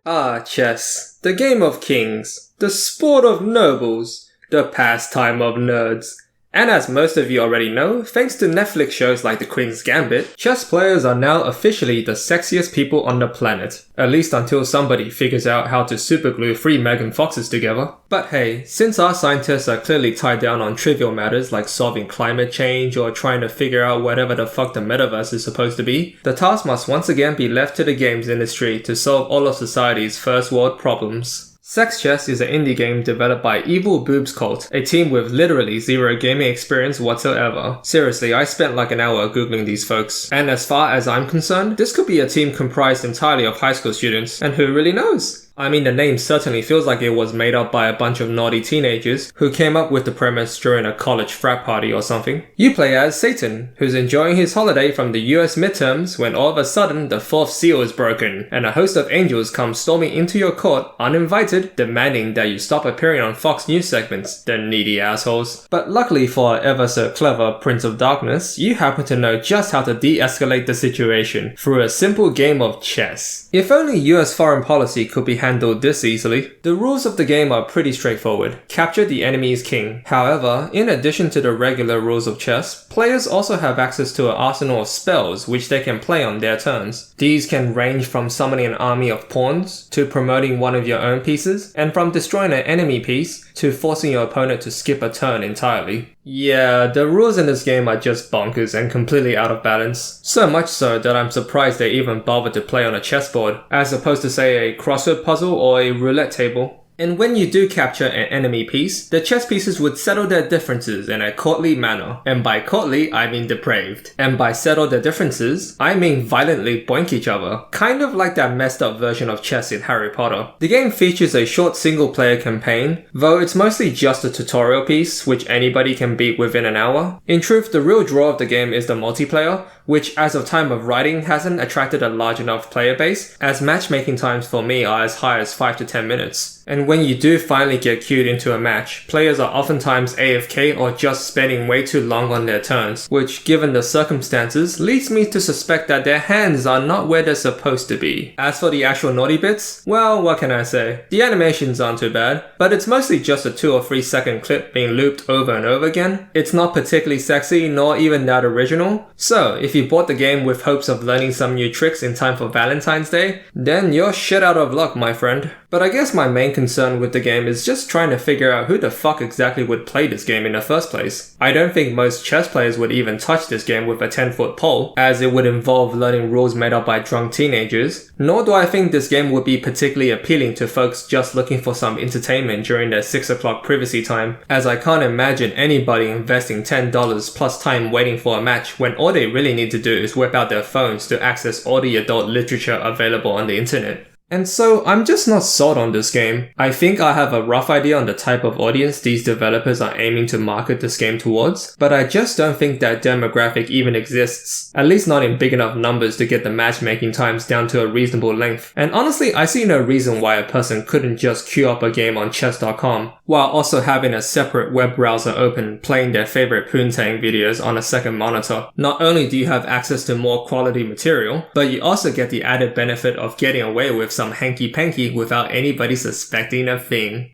Ah, chess, the game of kings, the sport of nobles, the pastime of nerds. And as most of you already know, thanks to Netflix shows like The Queen's Gambit, chess players are now officially the sexiest people on the planet. At least until somebody figures out how to superglue 3 Megan Foxes together. But hey, since our scientists are clearly tied down on trivial matters like solving climate change or trying to figure out whatever the fuck the metaverse is supposed to be, the task must once again be left to the games industry to solve all of society's first world problems. Sex Chess is an indie game developed by Evil Boobs Cult, a team with literally zero gaming experience whatsoever. Seriously, I spent like an hour googling these folks. And as far as I'm concerned, this could be a team comprised entirely of high school students, and who really knows? I mean, the name certainly feels like it was made up by a bunch of naughty teenagers who came up with the premise during a college frat party or something. You play as Satan, who's enjoying his holiday from the US midterms when all of a sudden the 4th seal is broken, and a host of angels come storming into your court uninvited, demanding that you stop appearing on Fox News segments, the needy assholes. But luckily for our ever so clever Prince of Darkness, you happen to know just how to de-escalate the situation through a simple game of chess. If only US foreign policy could be handled this easily. The rules of the game are pretty straightforward. Capture the enemy's king. However, in addition to the regular rules of chess, players also have access to an arsenal of spells which they can play on their turns. These can range from summoning an army of pawns, to promoting one of your own pieces, and from destroying an enemy piece, to forcing your opponent to skip a turn entirely. Yeah, the rules in this game are just bonkers and completely out of balance. So much so that I'm surprised they even bothered to play on a chessboard, as opposed to say a crossword puzzle or a roulette table. And when you do capture an enemy piece, the chess pieces would settle their differences in a courtly manner. And by courtly, I mean depraved. And by settle their differences, I mean violently boink each other. Kind of like that messed up version of chess in Harry Potter. The game features a short single player campaign, though it's mostly just a tutorial piece, which anybody can beat within an hour. In truth, the real draw of the game is the multiplayer, which as of time of writing hasn't attracted a large enough player base, as matchmaking times for me are as high as 5 to 10 minutes. And when you do finally get queued into a match, players are oftentimes AFK or just spending way too long on their turns, which given the circumstances leads me to suspect that their hands are not where they're supposed to be. As for the actual naughty bits, well, what can I say? The animations aren't too bad, but it's mostly just a 2 or 3 second clip being looped over and over again. It's not particularly sexy nor even that original, so if you bought the game with hopes of learning some new tricks in time for Valentine's Day, then you're shit out of luck, my friend. But I guess my main concern with the game is just trying to figure out who the fuck exactly would play this game in the first place. I don't think most chess players would even touch this game with a 10-foot pole, as it would involve learning rules made up by drunk teenagers, nor do I think this game would be particularly appealing to folks just looking for some entertainment during their 6 o'clock privacy time, as I can't imagine anybody investing $10 plus time waiting for a match when all they really need to do is whip out their phones to access all the adult literature available on the internet. And so, I'm just not sold on this game. I think I have a rough idea on the type of audience these developers are aiming to market this game towards, but I just don't think that demographic even exists, at least not in big enough numbers to get the matchmaking times down to a reasonable length. And honestly, I see no reason why a person couldn't just queue up a game on chess.com, while also having a separate web browser open playing their favorite poontang videos on a second monitor. Not only do you have access to more quality material, but you also get the added benefit of getting away with some hanky-panky without anybody suspecting a thing.